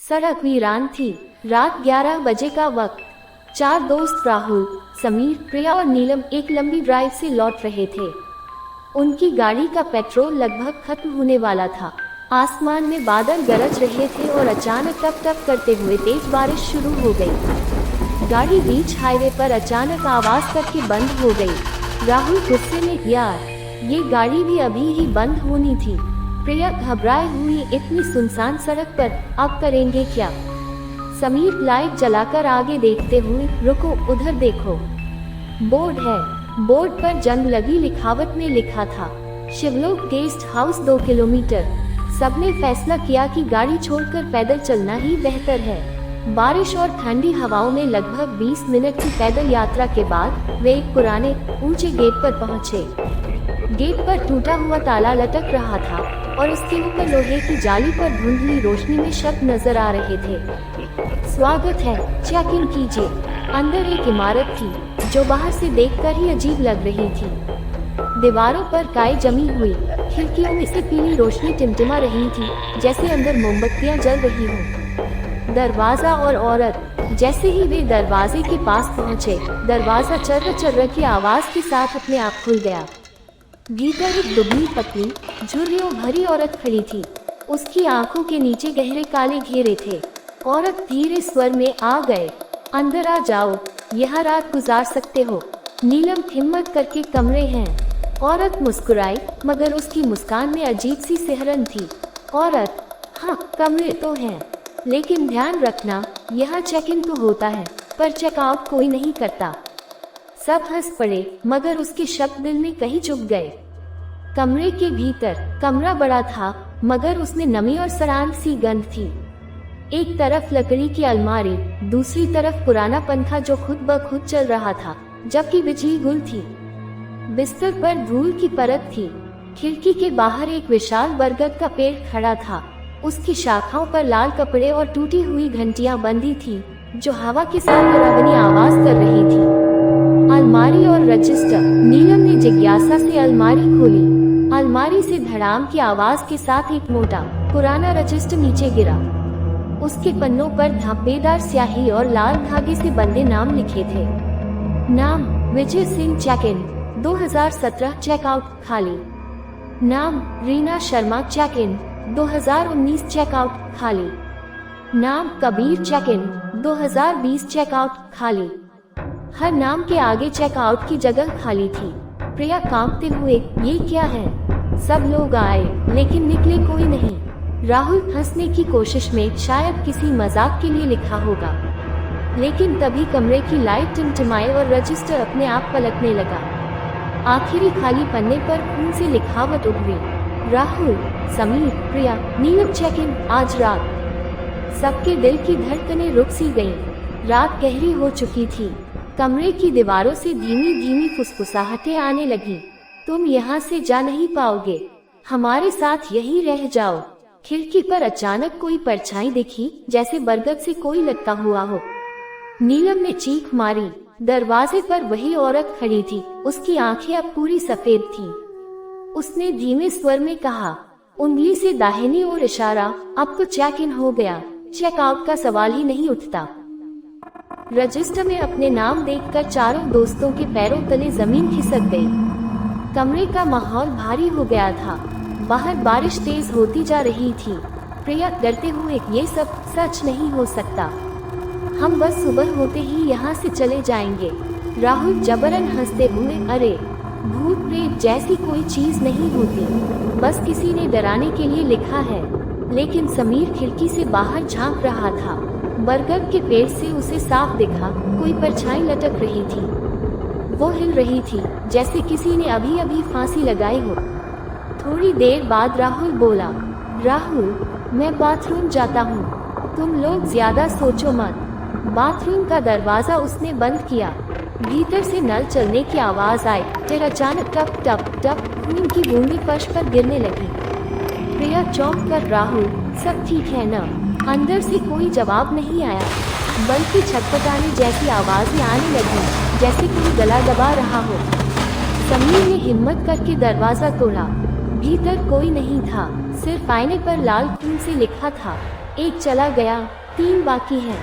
सड़क वीरान थी। रात 11 बजे का वक्त। चार दोस्त राहुल, समीर, प्रिया और नीलम एक लंबी ड्राइव से लौट रहे थे। उनकी गाड़ी का पेट्रोल लगभग खत्म होने वाला था। आसमान में बादल गरज रहे थे और अचानक टप टप करते हुए तेज बारिश शुरू हो गई। गाड़ी बीच हाईवे पर अचानक आवाज करके बंद हो गई। राहुल गुस्से में, यार, ये गाड़ी भी अभी ही बंद होनी थी। प्रिया घबराए हुई, इतनी सुनसान सड़क पर अब करेंगे क्या? समीर लाइट जलाकर आगे देखते हुए, रुको, उधर देखो, बोर्ड है। बोर्ड पर जंग लगी लिखावट में लिखा था, शिवलोक गेस्ट हाउस 2 किलोमीटर। सबने फैसला किया कि गाड़ी छोड़कर पैदल चलना ही बेहतर है। बारिश और ठंडी हवाओं में लगभग 20 मिनट की पैदल यात्रा के बाद वे एक पुराने ऊंचे गेट पर पहुंचे। गेट पर टूटा हुआ ताला लटक रहा था और उसके ऊपर लोहे की जाली पर धुंधली रोशनी में शब्द नजर आ रहे थे, स्वागत है, चेक इन कीजिए। अंदर एक इमारत थी जो बाहर से देखकर ही अजीब लग रही थी। दीवारों पर काई जमी हुई, खिड़कियों में से पीली रोशनी टिमटिमा रही थी, जैसे अंदर मोमबत्तियां जल रही हों। दरवाजा और औरत। जैसे ही वे दरवाजे के पास पहुंचे, दरवाजा चर्र चर्र की आवाज के साथ अपने आप खुल गया। भीतर एक दुबली पतली, झुर्रियों भरी औरत खड़ी थी। उसकी आंखों के नीचे गहरे काले घेरे थे। औरत धीरे स्वर में, आ गए, अंदर आ जाओ, यह रात गुजार सकते हो। नीलम हिम्मत करके, कमरे हैं। औरत मुस्कुराई, मगर उसकी मुस्कान में अजीब सी सिहरन थी। औरत, हाँ, कमरे तो हैं, लेकिन ध्यान रखना, यह चेक इन तो होता है, पर चेकआउट कोई नहीं करता। सब हंस पड़े, मगर उसके शब्द दिल में कहीं चुप गए। कमरे के भीतर, कमरा बड़ा था, मगर उसमें नमी और सरांध सी गंध थी। एक तरफ लकड़ी की अलमारी, दूसरी तरफ पुराना पंखा जो खुद ब खुद चल रहा था, जबकि बिजली गुल थी। बिस्तर पर धूल की परत थी। खिड़की के बाहर एक विशाल बरगद का पेड़ खड़ा था। उसकी शाखाओं पर लाल कपड़े और टूटी हुई घंटियां बंधी थी, जो हवा के साथ डरावनी आवाज कर रही थी। अलमारी और रजिस्टर। नीलम ने जिज्ञासा से अलमारी खोली। अलमारी से धड़ाम की आवाज के साथ एक मोटा, पुराना रजिस्टर नीचे गिरा। उसके पन्नों पर धब्बेदार स्याही और लाल धागे से बंधे नाम लिखे थे। नाम, Vijay Singh, check in 2017, checkout खाली। नाम, Reena Sharma, check in 2019, checkout खाली। नाम, कबीर, चेक इन 2020, चेकआउट खाली। हर नाम के आगे चेकआउट की जगह खाली थी। प्रिया कांपते हुए, ये क्या है? सब लोग आए, लेकिन निकले कोई नहीं। राहुल हंसने की कोशिश में, शायद किसी मजाक के लिए लिखा होगा। लेकिन तभी कमरे की लाइट टिमटिमाई और रजिस्टर अपने आप पलटने लगा। आखिरी खाली पन्ने पर खून से लिखावट उभरी, राहुल, समीर, प्रिया, नीलम, चेक इन आज रात। सबके दिल की धड़कनें रुक सी गईं। रात गहरी हो चुकी थी। कमरे की दीवारों से धीमी धीमी फुसफुसाहटें आने लगी, तुम यहाँ से जा नहीं पाओगे, हमारे साथ यहीं रह जाओ। खिड़की पर अचानक कोई परछाई दिखी, जैसे बरगद से कोई लटका हुआ हो। नीलम ने चीख मारी। दरवाजे पर वही औरत खड़ी थी। उसकी आंखें अब पूरी सफेद थीं। उसने धीमे स्वर में कहा, उंगली से दाहिनी ओर इशारा, अब तो चेक इन हो गया, चेकआउट का सवाल ही नहीं उठता। रजिस्टर में अपने नाम देखकर चारों दोस्तों के पैरों तले जमीन खिसक गई। कमरे का माहौल भारी हो गया था। बाहर बारिश तेज होती जा रही थी। प्रिया डरते हुए, ये सब सच नहीं हो सकता, हम बस सुबह होते ही यहाँ से चले जाएंगे। राहुल जबरन हंसते हुए, अरे, भूत प्रेत जैसी कोई चीज नहीं होती, बस किसी ने डराने के लिए लिखा है। लेकिन समीर खिड़की से बाहर झांक रहा था। बरगद के पेड़ से उसे साफ दिखा, कोई परछाई लटक रही थी। वो हिल रही थी, जैसे किसी ने अभी अभी फांसी लगाई हो। थोड़ी देर बाद राहुल बोला, राहुल, मैं बाथरूम जाता हूँ, तुम लोग ज्यादा सोचो मत। बाथरूम का दरवाजा उसने बंद किया। भीतर से नल चलने की आवाज आई, फिर अचानक टप टप टप खून की बूंदें फर्श पर गिरने लगी। प्रिया चौंक कर, राहुल, सब ठीक है न? अंदर से कोई जवाब नहीं आया, बल्कि छटपटाने जैसी आवाजें आने लगी, जैसे कोई गला दबा रहा हो। समीर ने हिम्मत करके दरवाजा तोड़ा। भीतर कोई नहीं था, सिर्फ आईने पर लाल खून से लिखा था, एक चला गया, 3 बाकी हैं।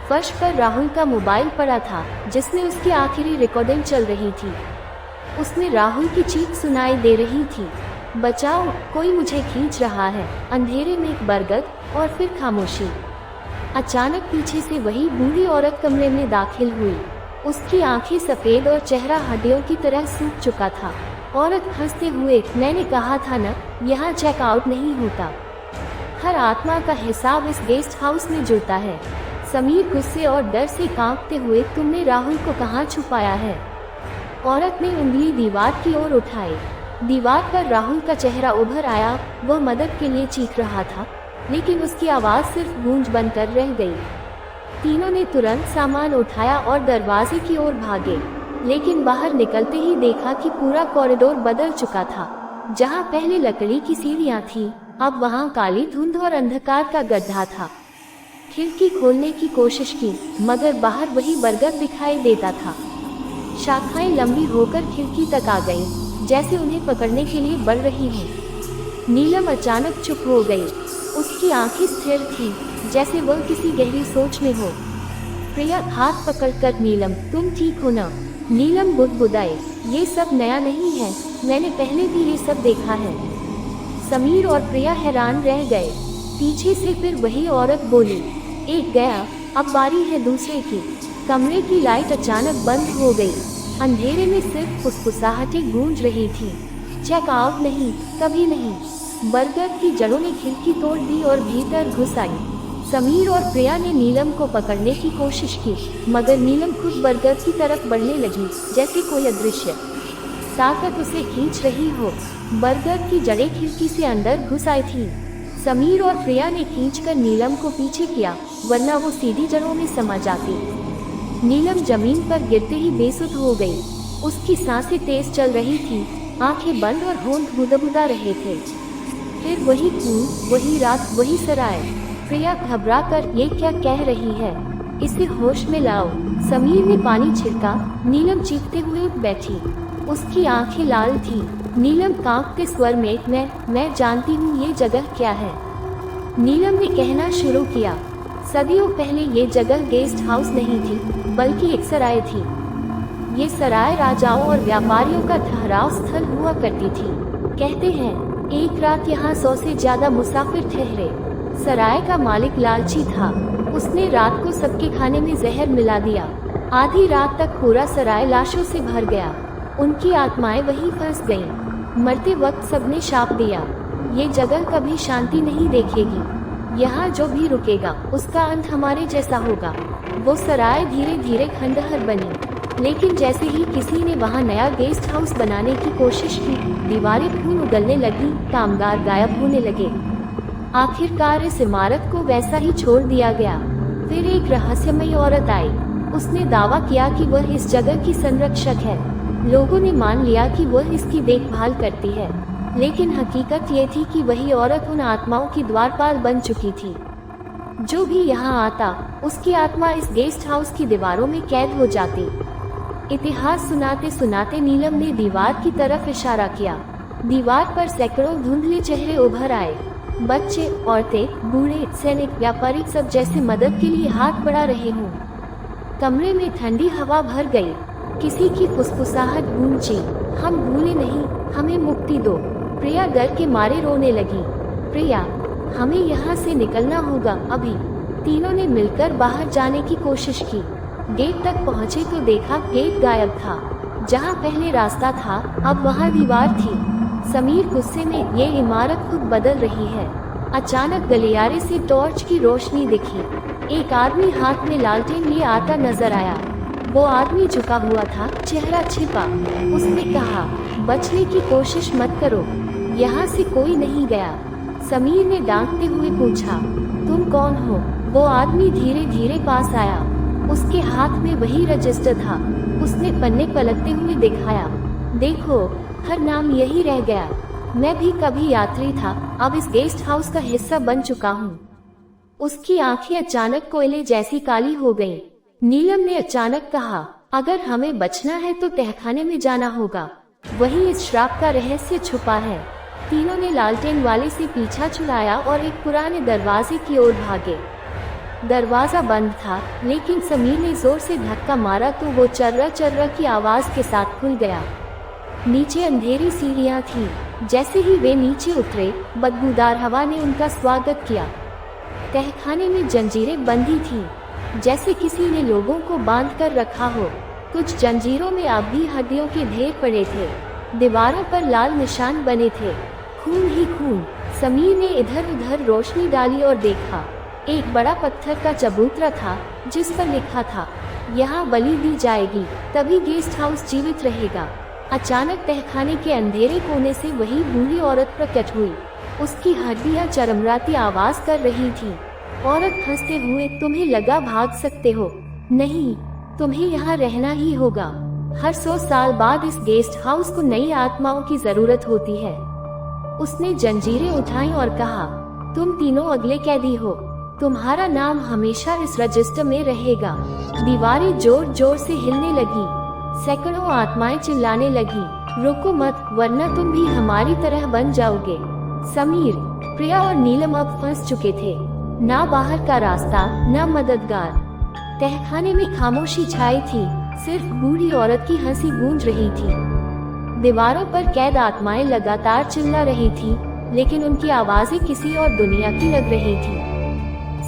फर्श पर राहुल का मोबाइल पड़ा था, जिसमें उसकी आखिरी रिकॉर्डिंग चल रही थी। उसमें राहुल की चीख सुनाई दे रही थी, बचाओ, कोई मुझे खींच रहा है। अंधेरे में एक बरगद और फिर खामोशी। अचानक पीछे से वही बूढ़ी औरत कमरे में दाखिल हुई। उसकी आंखें सफेद और चेहरा हड्डियों की तरह सूख चुका था। औरत हंसते हुए, मैंने कहा था न, यहाँ चेकआउट नहीं होता। हर आत्मा का हिसाब इस गेस्ट हाउस में जुड़ता है। समीर गुस्से और डर से कांपते हुए, तुमने राहुल को कहाँ छुपाया है? औरत ने उंगली दीवार की ओर उठाई। दीवार पर राहुल का चेहरा उभर आया। वह मदद के लिए चीख रहा था, लेकिन उसकी आवाज़ सिर्फ गूंज बनकर रह गई। तीनों ने तुरंत सामान उठाया और दरवाजे की ओर भागे, लेकिन बाहर निकलते ही देखा कि पूरा कॉरिडोर बदल चुका था। जहां पहले लकड़ी की सीढ़ियां थीं, अब वहां काली धुंध और अंधकार का गड्ढा था। खिड़की खोलने की कोशिश की, मगर बाहर वही बरगद दिखाई देता था। शाखाएं लंबी होकर खिड़की तक आ गईं, जैसे उन्हें पकड़ने के लिए बढ़ रही हों। नीलम अचानक चुप हो गई। उसकी आंखें स्थिर थीं, जैसे वह किसी गहरी सोच में हो। प्रिया हाथ पकड़कर, नीलम, तुम ठीक हो ना? नीलम बुदबुदाई, ये सब नया नहीं है, मैंने पहले भी ये सब देखा है। समीर और प्रिया हैरान रह गए। पीछे से फिर वही औरत बोली, एक गया, अब बारी है दूसरे की। कमरे की लाइट अचानक बंद हो गई। अंधेरे में सिर्फ फुसफुसाहटें गूंज रही थी। चेकआउट नहीं, कभी नहीं। बरगद की जड़ों ने खिड़की तोड़ दी और भीतर घुस आई। समीर और प्रिया ने नीलम को पकड़ने की कोशिश की, मगर नीलम खुद बरगद की तरफ बढ़ने लगी, जैसे कोई अदृश्य ताकत उसे खींच रही हो। बरगद की जड़ें खिड़की से अंदर घुस आई थी। समीर और प्रिया ने खींचकर नीलम को पीछे किया, वरना वो सीधी जड़ों में समा जाती। नीलम जमीन पर गिरते ही बेसुध हो गई। उसकी सांसें तेज चल रही थी, आंखें बंद और होंठ बुदबुदा रहे थे। फिर वही खून, वही रात, वही सराय। प्रिया घबरा कर, ये क्या कह रही है? इसे होश में लाओ। समीर ने पानी छिड़का। नीलम चीखते हुए उठ बैठी। उसकी आंखें लाल थी। नीलम कांपते स्वर में, मैं जानती हूँ ये जगह क्या है। नीलम ने कहना शुरू किया, सदियों पहले ये जगह गेस्ट हाउस नहीं थी, बल्कि एक सराय थी। ये सराय राजाओं और व्यापारियों का ठहराव स्थल हुआ करती थी। कहते हैं एक रात यहाँ 100 से ज्यादा मुसाफिर ठहरे। सराय का मालिक लालची था। उसने रात को सबके खाने में जहर मिला दिया। आधी रात तक पूरा सराय लाशों से भर गया। उनकी आत्माएं वहीं फंस गईं। मरते वक्त सबने शाप दिया, ये जगह कभी शांति नहीं देखेगी। यहाँ जो भी रुकेगा उसका अंत हमारे जैसा होगा। वो सराय धीरे धीरे खंडहर बनी, लेकिन जैसे ही किसी ने वहाँ नया गेस्ट हाउस बनाने की कोशिश की, दीवारें खून उगलने लगी, कामगार गायब होने लगे। आखिरकार इस इमारत को वैसा ही छोड़ दिया गया। फिर एक रहस्यमयी औरत आई। उसने दावा किया कि वह इस जगह की संरक्षक है। लोगों ने मान लिया कि वह इसकी देखभाल करती है, लेकिन हकीकत ये थी कि वही औरत उन आत्माओं की द्वारपाल बन चुकी थी। जो भी यहाँ आता, उसकी आत्मा इस गेस्ट हाउस की दीवारों में कैद हो जाती। इतिहास सुनाते सुनाते नीलम ने दीवार की तरफ इशारा किया। दीवार पर सैकड़ों धुंधले चेहरे उभर आए। बच्चे, औरतें, बूढ़े, सैनिक, व्यापारी, सब जैसे मदद के लिए हाथ बढ़ा रहे हों। कमरे में ठंडी हवा भर गई। किसी की फुसफुसाहट गूंजी, हम भूले नहीं, हमें मुक्ति दो। प्रिया डर के मारे रोने लगी। प्रिया, हमें यहाँ से निकलना होगा अभी। तीनों ने मिलकर बाहर जाने की कोशिश की। गेट तक पहुँचे तो देखा गेट गायब था। जहाँ पहले रास्ता था, अब वहाँ दीवार थी। समीर गुस्से में, ये इमारत खुद बदल रही है। अचानक गलियारे से टॉर्च की रोशनी दिखी। एक आदमी हाथ में लालटेन लिए आता नजर आया। वो आदमी झुका हुआ था, चेहरा छिपा। उसने कहा, बचने की कोशिश मत करो, यहाँ से कोई नहीं गया। समीर ने डांटते हुए पूछा, तुम कौन हो? वो आदमी धीरे धीरे पास आया। उसके हाथ में वही रजिस्टर था। उसने पन्ने पलटते हुए दिखाया, देखो, हर नाम यही रह गया। मैं भी कभी यात्री था, अब इस गेस्ट हाउस का हिस्सा बन चुका हूँ। उसकी आंखें अचानक कोयले जैसी काली हो गईं। नीलम ने अचानक कहा, अगर हमें बचना है तो तहखाने में जाना होगा। वहीं इस श्राप का रहस्य छुपा है। तीनों ने लालटेन वाले से पीछा छुड़ाया और एक पुराने दरवाजे की ओर भागे। दरवाजा बंद था, लेकिन समीर ने जोर से धक्का मारा तो वो चर्रा चर्रा की आवाज के साथ खुल गया। नीचे अंधेरी सीढ़ियां थीं। जैसे ही वे नीचे उतरे, बदबूदार हवा ने उनका स्वागत किया। तहखाने में जंजीरें बंधी थीं, जैसे किसी ने लोगों को बांध कर रखा हो। कुछ जंजीरों में अब भी हड्डियों के ढेर पड़े थे। दीवारों पर लाल निशान बने थे, खून ही खून। समीर ने इधर उधर रोशनी डाली और देखा। एक बड़ा पत्थर का चबूतरा था, जिस पर लिखा था, यहाँ बलि दी जाएगी, तभी गेस्ट हाउस जीवित रहेगा। अचानक तहखाने के अंधेरे कोने से वही बूढ़ी औरत प्रकट हुई। उसकी हड्डियां चरमराती आवाज कर रही थी। औरत हंसते हुए, तुम्हें लगा भाग सकते हो? नहीं, तुम्हें यहाँ रहना ही होगा। हर 100 साल बाद इस गेस्ट हाउस को नई आत्माओं की जरूरत होती है। उसने जंजीरें उठाई और कहा, तुम तीनों अगले कैदी हो। तुम्हारा नाम हमेशा इस रजिस्टर में रहेगा। दीवारें जोर जोर से हिलने लगी। सैकड़ों आत्माएं चिल्लाने लगी, रुको मत, वरना तुम भी हमारी तरह बन जाओगे। समीर, प्रिया और नीलम अब फंस चुके थे। ना बाहर का रास्ता, ना मददगार। तहखाने में खामोशी छाई थी, सिर्फ बूढ़ी औरत की हंसी गूंज रही थी। दीवारों पर कैद आत्माएं लगातार चिल्ला रही थी, लेकिन उनकी आवाजें किसी और दुनिया की लग रही थी।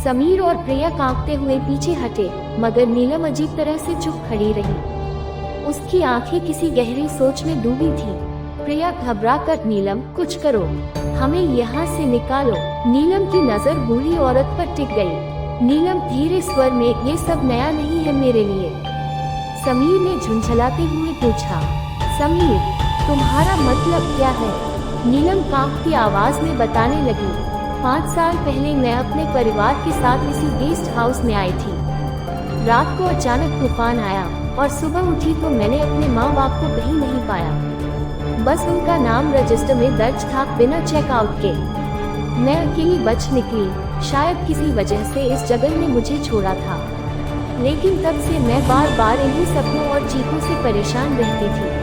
समीर और प्रिया कांपते हुए पीछे हटे, मगर नीलम अजीब तरह से चुप खड़ी रही। उसकी आंखें किसी गहरी सोच में डूबी थी। प्रिया घबराकर, नीलम कुछ करो, हमें यहाँ से निकालो। नीलम की नजर बूढ़ी औरत पर टिक गई। नीलम धीरे स्वर में, ये सब नया नहीं है मेरे लिए। समीर ने झुंझलाते हुए पूछा, समीर, तुम्हारा मतलब क्या है? नीलम कांपती आवाज में बताने लगी, 5 साल पहले मैं अपने परिवार के साथ इसी गेस्ट हाउस में आई थी। रात को अचानक तूफान आया और सुबह उठी तो मैंने अपने माँ बाप को कहीं नहीं पाया। बस उनका नाम रजिस्टर में दर्ज था, बिना चेकआउट के। मैं अकेली बच निकली। शायद किसी वजह से इस जगह ने मुझे छोड़ा था, लेकिन तब से मैं बार बार इन्हीं सपनों और चीखों से परेशान रहती थी।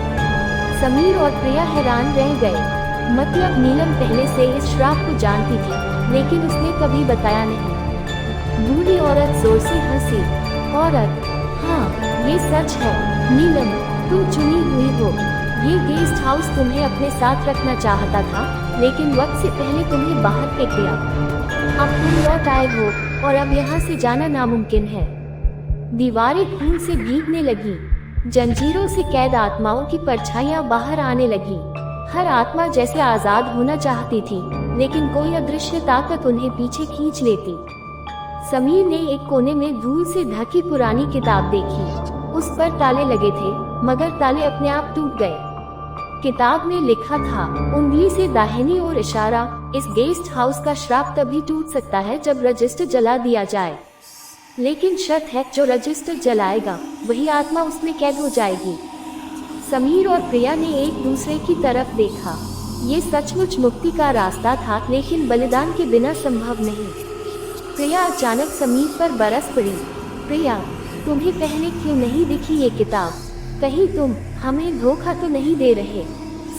समीर और प्रिया हैरान रह गए। मतलब नीलम पहले से इस श्राप को जानती थी, लेकिन उसने कभी बताया नहीं। बूढ़ी औरत जोर से हंसी। औरत, हाँ, ये सच है। नीलम, तुम चुनी हुई हो। ये गेस्ट हाउस तुम्हें अपने साथ रखना चाहता था, लेकिन वक्त से पहले तुम्हें बाहर फेंक दिया। अब तुम लौट आए हो और अब यहाँ से जाना नामुमकिन है। दीवारें खून से भीगने लगी। जंजीरों से कैद आत्माओं की परछाइयां बाहर आने लगी। हर आत्मा जैसे आजाद होना चाहती थी, लेकिन कोई अदृश्य ताकत उन्हें पीछे खींच लेती। समीर ने एक कोने में धूल से ढकी पुरानी किताब देखी। उस पर ताले लगे थे, मगर ताले अपने आप टूट गए। किताब में लिखा था, उंगली से दाहिनी ओर इशारा, इस गेस्ट हाउस का श्राप तभी टूट सकता है जब रजिस्टर जला दिया जाए। लेकिन शर्त है, जो रजिस्टर जलाएगा वही आत्मा उसमें कैद हो जाएगी। समीर और प्रिया ने एक दूसरे की तरफ देखा। ये सचमुच मुक्ति का रास्ता था, लेकिन बलिदान के बिना संभव नहीं। प्रिया अचानक समीर पर बरस पड़ी। प्रिया, तुम्हें पहले क्यों नहीं दिखी ये किताब? कहीं तुम हमें धोखा तो नहीं दे रहे?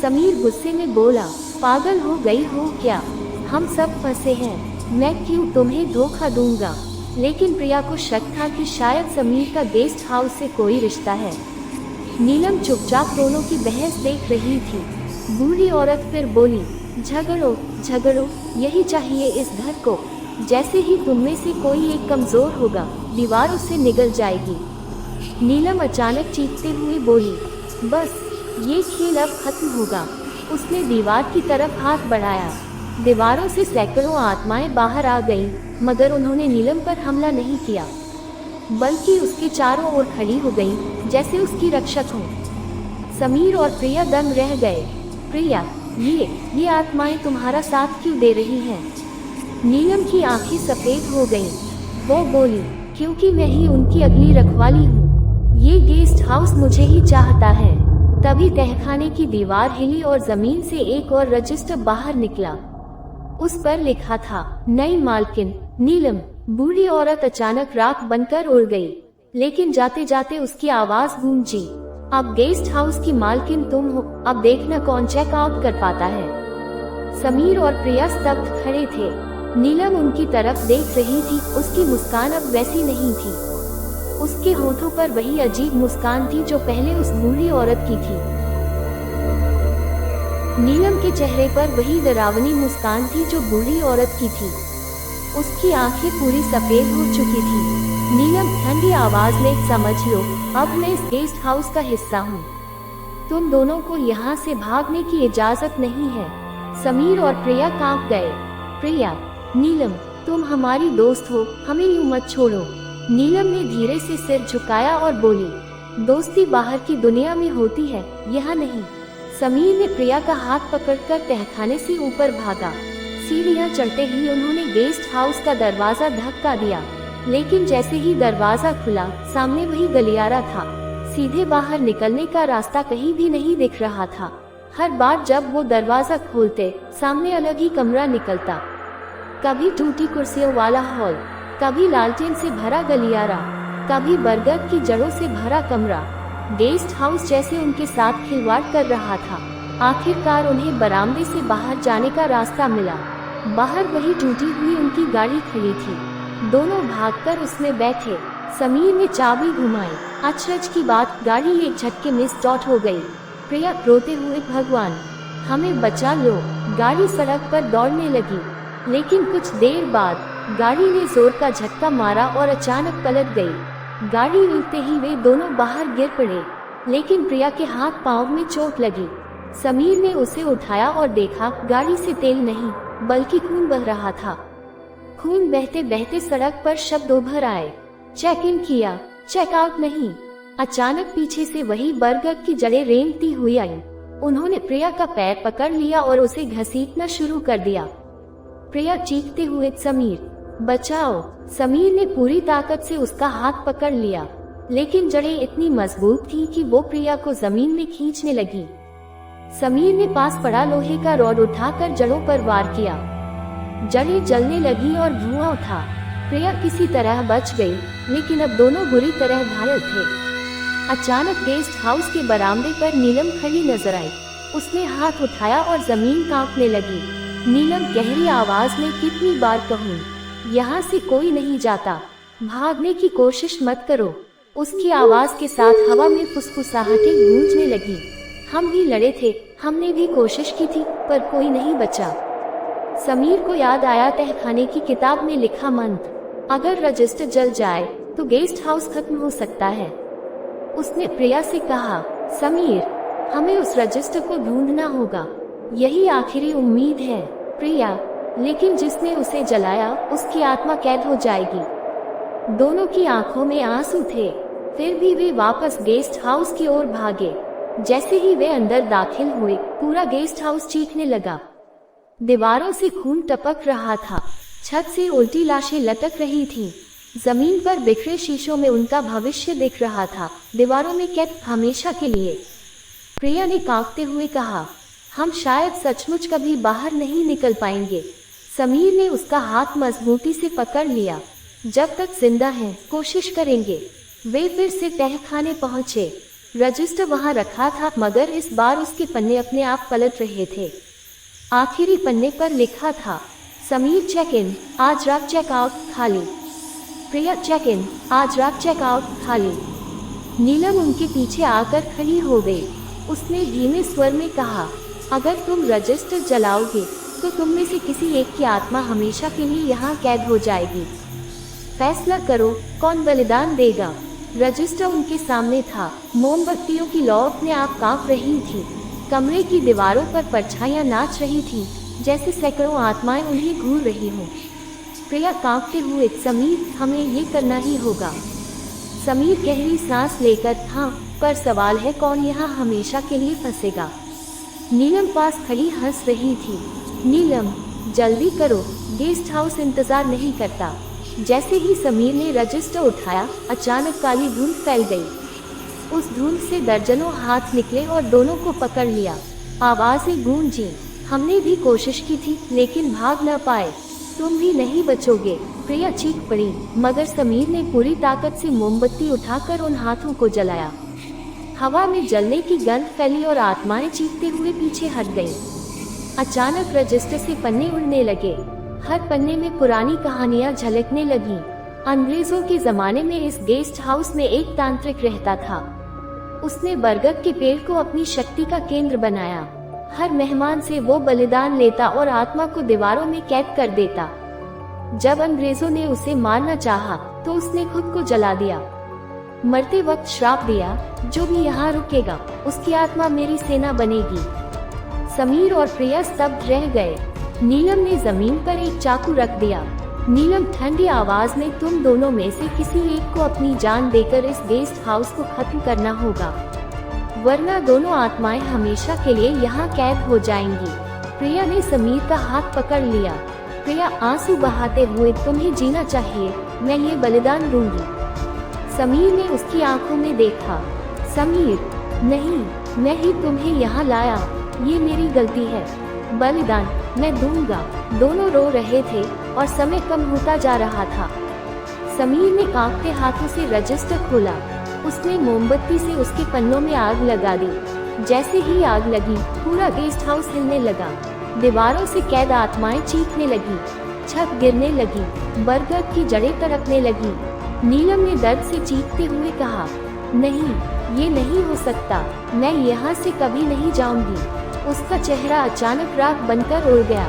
समीर गुस्से में बोला, पागल हो गई हो क्या? हम सब फंसे हैं, मैं क्यों तुम्हें धोखा दूंगा? लेकिन प्रिया को शक था कि शायद समीर का गेस्ट हाउस से कोई रिश्ता है। नीलम चुपचाप दोनों की बहस देख रही थी। बूढ़ी औरत फिर बोली, झगड़ो झगड़ो, यही चाहिए इस घर को। जैसे ही तुममें से कोई एक कमजोर होगा, दीवार उससे निगल जाएगी। नीलम अचानक चीखते हुए बोली, बस, ये खेल अब खत्म होगा। उसने दीवार की तरफ हाथ बढ़ाया। दीवारों से सैकड़ों आत्माएं बाहर आ गईं, मगर उन्होंने नीलम पर हमला नहीं किया, बल्कि उसके चारों ओर खड़ी हो गईं, जैसे उसकी रक्षक हो। समीर और प्रिया दंग रह गए। प्रिया, ये आत्माएं तुम्हारा साथ क्यों दे रही हैं? नीलम की आंखें सफेद हो गईं। वो बोली, क्योंकि मैं ही उनकी अगली रखवाली हूँ। ये गेस्ट हाउस मुझे ही चाहता है। तभी तहखाने की दीवार हिली और जमीन से एक और रजिस्टर बाहर निकला। उस पर लिखा था, नई मालकिन नीलम। बूढ़ी औरत अचानक राख बनकर उड़ गई, लेकिन जाते जाते उसकी आवाज गूंजी, अब गेस्ट हाउस की मालकिन तुम हो, अब देखना कौन चेक आउट कर पाता है। समीर और प्रिया स्तब्ध खड़े थे। नीलम उनकी तरफ देख रही थी। उसकी मुस्कान अब वैसी नहीं थी। उसके होठों पर वही अजीब मुस्कान थी जो पहले उस बूढ़ी औरत की थी। नीलम के चेहरे पर वही डरावनी मुस्कान थी जो बूढ़ी औरत की थी। उसकी आंखें पूरी सफेद हो चुकी थी। नीलम ठंडी आवाज में, समझ लो, अब मैं इस गेस्ट हाउस का हिस्सा हूँ। तुम दोनों को यहाँ से भागने की इजाजत नहीं है। समीर और प्रिया कांप गए। प्रिया, नीलम, तुम हमारी दोस्त हो, हमें यूं मत छोड़ो। नीलम ने धीरे से सिर झुकाया और बोली, दोस्ती बाहर की दुनिया में होती है, यहाँ नहीं। समीर ने प्रिया का हाथ पकड़कर तहखाने से ऊपर भागा। सीढ़ियां चढ़ते ही उन्होंने गेस्ट हाउस का दरवाजा धक्का दिया, लेकिन जैसे ही दरवाजा खुला, सामने वही गलियारा था। सीधे बाहर निकलने का रास्ता कहीं भी नहीं दिख रहा था। हर बार जब वो दरवाजा खोलते, सामने अलग ही कमरा निकलता। कभी टूटी कुर्सियों वाला हॉल, कभी लालटेन से भरा गलियारा, कभी बरगद की जड़ों से भरा कमरा। गेस्ट हाउस जैसे उनके साथ खिलवाड़ कर रहा था। आखिरकार उन्हें बरामदे से बाहर जाने का रास्ता मिला। बाहर वही टूटी हुई उनकी गाड़ी खड़ी थी। दोनों भागकर उसमें बैठे। समीर ने चाबी घुमाई। अचरज की बात, गाड़ी एक झटके में स्टार्ट हो गई। प्रिया रोते हुए, भगवान, हमें बचा लो। गाड़ी सड़क पर दौड़ने लगी, लेकिन कुछ देर बाद गाड़ी ने जोर का झटका मारा और अचानक पलट गई। गाड़ी उल्टते ही वे दोनों बाहर गिर पड़े, लेकिन प्रिया के हाथ पांव में चोट लगी। समीर ने उसे उठाया और देखा, गाड़ी से तेल नहीं बल्कि खून बह रहा था। खून बहते बहते सड़क पर शब्द उभर आए, चेक इन किया, चेक आउट नहीं। अचानक पीछे से वही बरगद की जड़ें रेंगती हुई आई। उन्होंने प्रिया का पैर पकड़ लिया और उसे घसीटना शुरू कर दिया। प्रिया चीखते हुए, समीर बचाओ। समीर ने पूरी ताकत से उसका हाथ पकड़ लिया, लेकिन जड़ें इतनी मजबूत थी कि वो प्रिया को जमीन में खींचने लगी। समीर ने पास पड़ा लोहे का रॉड उठाकर जड़ों पर वार किया। जड़ें जलने लगी और धुआं उठा। प्रिया किसी तरह बच गई, लेकिन अब दोनों बुरी तरह घायल थे। अचानक गेस्ट हाउस के बरामदे पर नीलम खड़ी नजर आई। उसने हाथ उठाया और जमीन कांपने लगी। नीलम गहरी आवाज में, कितनी बार कहूँ, यहाँ से कोई नहीं जाता, भागने की कोशिश मत करो। उसकी आवाज के साथ हवा में फुसफुसाहटें गूंजने लगी। हम भी लड़े थे, हमने भी कोशिश की थी, पर कोई नहीं बचा। समीर को याद आया तहखाने की किताब में लिखा मंत्र, अगर रजिस्टर जल जाए तो गेस्ट हाउस खत्म हो सकता है। उसने प्रिया से कहा, समीर, हमें उस रजिस्टर को ढूंढना होगा, यही आखिरी उम्मीद है। प्रिया, लेकिन जिसने उसे जलाया उसकी आत्मा कैद हो जाएगी। दोनों की आंखों में आंसू थे, फिर भी वे वापस गेस्ट हाउस की ओर भागे। जैसे ही वे अंदर दाखिल हुए, पूरा गेस्ट हाउस चीखने लगा। दीवारों से खून टपक रहा था, छत से उल्टी लाशें लटक रही थीं, जमीन पर बिखरे शीशों में उनका भविष्य दिख रहा था, दीवारों में कैद हमेशा के लिए। प्रिया ने कांपते हुए कहा, हम शायद सचमुच कभी बाहर नहीं निकल पाएंगे। समीर ने उसका हाथ मजबूती से पकड़ लिया। जब तक जिंदा हैं, कोशिश करेंगे। वे फिर से तहखाने पहुंचे। रजिस्टर वहां रखा था, मगर इस बार उसके पन्ने अपने आप पलट रहे थे। आखिरी पन्ने पर लिखा था, समीर चेक इन, आज रात चेक आउट खाली। प्रिया चेक इन, आज रात चेक आउट खाली। नीलम उनके पीछे आकर खड़ी हो गई। उसने धीमे स्वर में कहा, अगर तुम रजिस्टर जलाओगे तो तुम में से किसी एक की आत्मा हमेशा के लिए यहाँ कैद हो जाएगी। फैसला करो, कौन बलिदान देगा। रजिस्टर उनके सामने था। मोमबत्तियों की लौ अपने आप कांप रही थी। कमरे की दीवारों पर परछाइयां नाच रही थीं, जैसे सैकड़ों आत्माएं उन्हें घूर रही हों। प्रिया कांपते हुए, समीर, हमें ये करना ही होगा। समीर गहरी सांस लेकर, हाँ, पर सवाल है कौन यहाँ हमेशा के लिए फंसेगा। नीलम पास खड़ी हंस रही थी। नीलम, जल्दी करो, गेस्ट हाउस इंतजार नहीं करता। जैसे ही समीर ने रजिस्टर उठाया, अचानक काली धुंध फैल गई। उस धुंध से दर्जनों हाथ निकले और दोनों को पकड़ लिया। आवाजें गूंजी, हमने भी कोशिश की थी लेकिन भाग न पाए, तुम भी नहीं बचोगे। प्रिया चीख पड़ी, मगर समीर ने पूरी ताकत से मोमबत्ती उठाकर उन हाथों को जलाया। हवा में जलने की गंध फैली और आत्माएं चीखते हुए पीछे हट गईं। अचानक रजिस्टर से पन्ने उड़ने लगे। हर पन्ने में पुरानी कहानियां झलकने लगीं। अंग्रेजों के जमाने में इस गेस्ट हाउस में एक तांत्रिक रहता था। उसने बरगद के पेड़ को अपनी शक्ति का केंद्र बनाया। हर मेहमान से वो बलिदान लेता और आत्मा को दीवारों में कैद कर देता। जब अंग्रेजों ने उसे मारना चाहा, तो उसने खुद को जला दिया। मरते वक्त श्राप दिया, जो भी यहाँ रुकेगा, उसकी आत्मा मेरी सेना बनेगी। समीर और प्रिया स्तब्ध रह गए। नीलम ने जमीन पर एक चाकू रख दिया। नीलम ठंडी आवाज में, तुम दोनों में से किसी एक को अपनी जान देकर इस गेस्ट हाउस को खत्म करना होगा, वरना दोनों आत्माएं हमेशा के लिए यहाँ कैद हो जाएंगी। प्रिया ने समीर का हाथ पकड़ लिया। प्रिया आंसू बहाते हुए, तुम्हें जीना चाहिए, मैं ये बलिदान दूंगी। समीर ने उसकी आंखों में देखा। समीर, नहीं, मैं ही तुम्हें यहाँ लाया, ये मेरी गलती है, बलिदान मैं दूंगा। दोनों रो रहे थे और समय कम होता जा रहा था। समीर ने कांपते हाथों से रजिस्टर खोला। उसने मोमबत्ती से उसके पन्नों में आग लगा दी। जैसे ही आग लगी, पूरा गेस्ट हाउस हिलने लगा। दीवारों से कैद आत्माएं चीखने लगी, छत गिरने लगी, बरगद की जड़ें तड़पने लगी। नीलम ने दर्द से चीखते हुए कहा, नहीं, ये नहीं हो सकता, मैं यहाँ से कभी नहीं जाऊंगी। उसका चेहरा अचानक राख बनकर उड़ गया।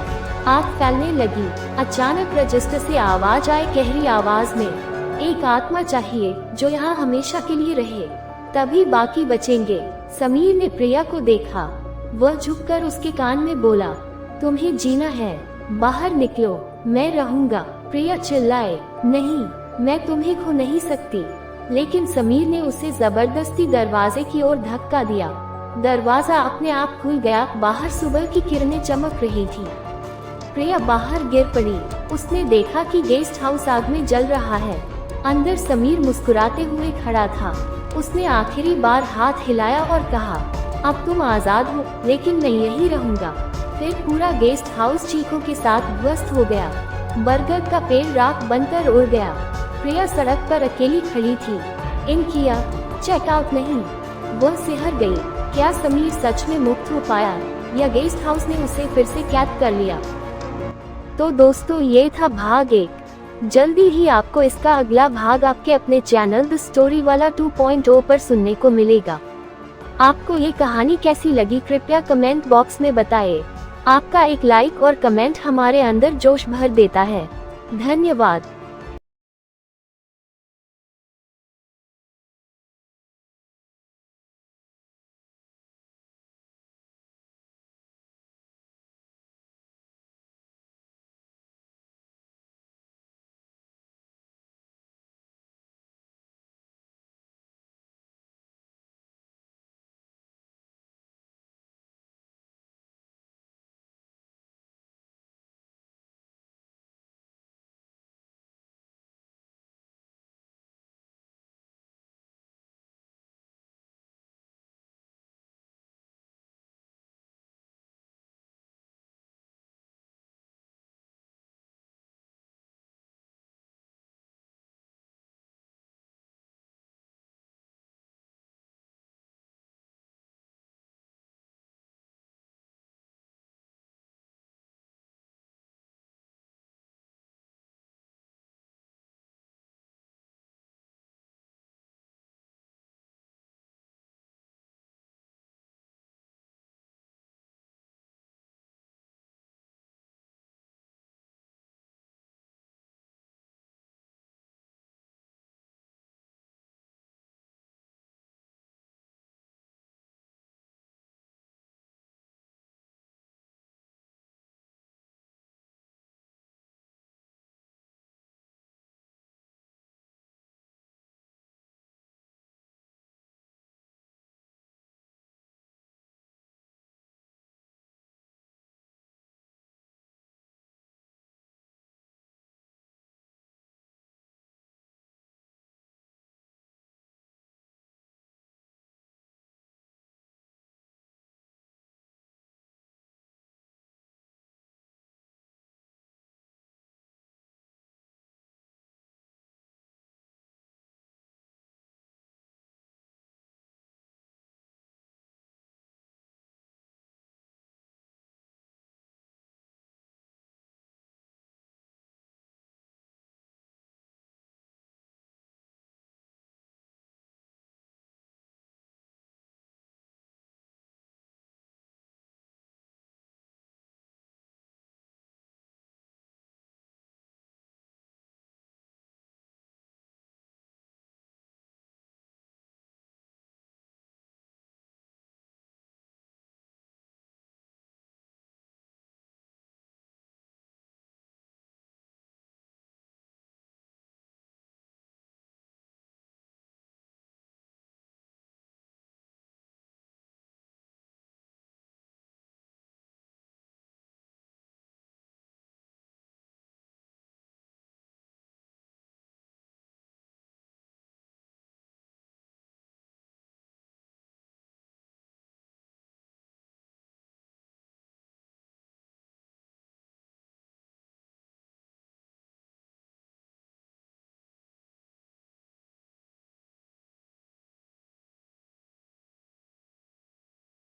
आग फैलने लगी। अचानक रजिस्टर से आवाज आई, गहरी आवाज में, एक आत्मा चाहिए जो यहाँ हमेशा के लिए रहे, तभी बाकी बचेंगे। समीर ने प्रिया को देखा। वह झुककर उसके कान में बोला, तुम्हें जीना है, बाहर निकलो, मैं रहूंगा। प्रिया चिल्लाए, नहीं, मैं तुम्हें खो नहीं सकती। लेकिन समीर ने उसे जबरदस्ती दरवाजे की ओर धक्का दिया। दरवाजा अपने आप खुल गया। बाहर सुबह की किरणें चमक रही थी। प्रिया बाहर गिर पड़ी। उसने देखा कि गेस्ट हाउस आग में जल रहा है। अंदर समीर मुस्कुराते हुए खड़ा था। उसने आखिरी बार हाथ हिलाया और कहा, अब तुम आजाद हो, लेकिन मैं यहीं रहूंगा। फिर पूरा गेस्ट हाउस चीखों के साथ ध्वस्त हो गया। बरगद का पेड़ राख बनकर उड़ गया। प्रिया सड़क पर अकेली खड़ी थी। इन किया, चेकआउट नहीं। वह सिहर गई। क्या समीर सच में मुक्त हो पाया, या गेस्ट हाउस ने उसे फिर से कैद कर लिया? तो दोस्तों, ये था भाग 1। जल्दी ही आपको इसका अगला भाग आपके अपने चैनल द स्टोरी वाला 2.0 पर सुनने को मिलेगा। आपको ये कहानी कैसी लगी, कृपया कमेंट बॉक्स में बताएं। आपका एक लाइक और कमेंट हमारे अंदर जोश भर देता है। धन्यवाद।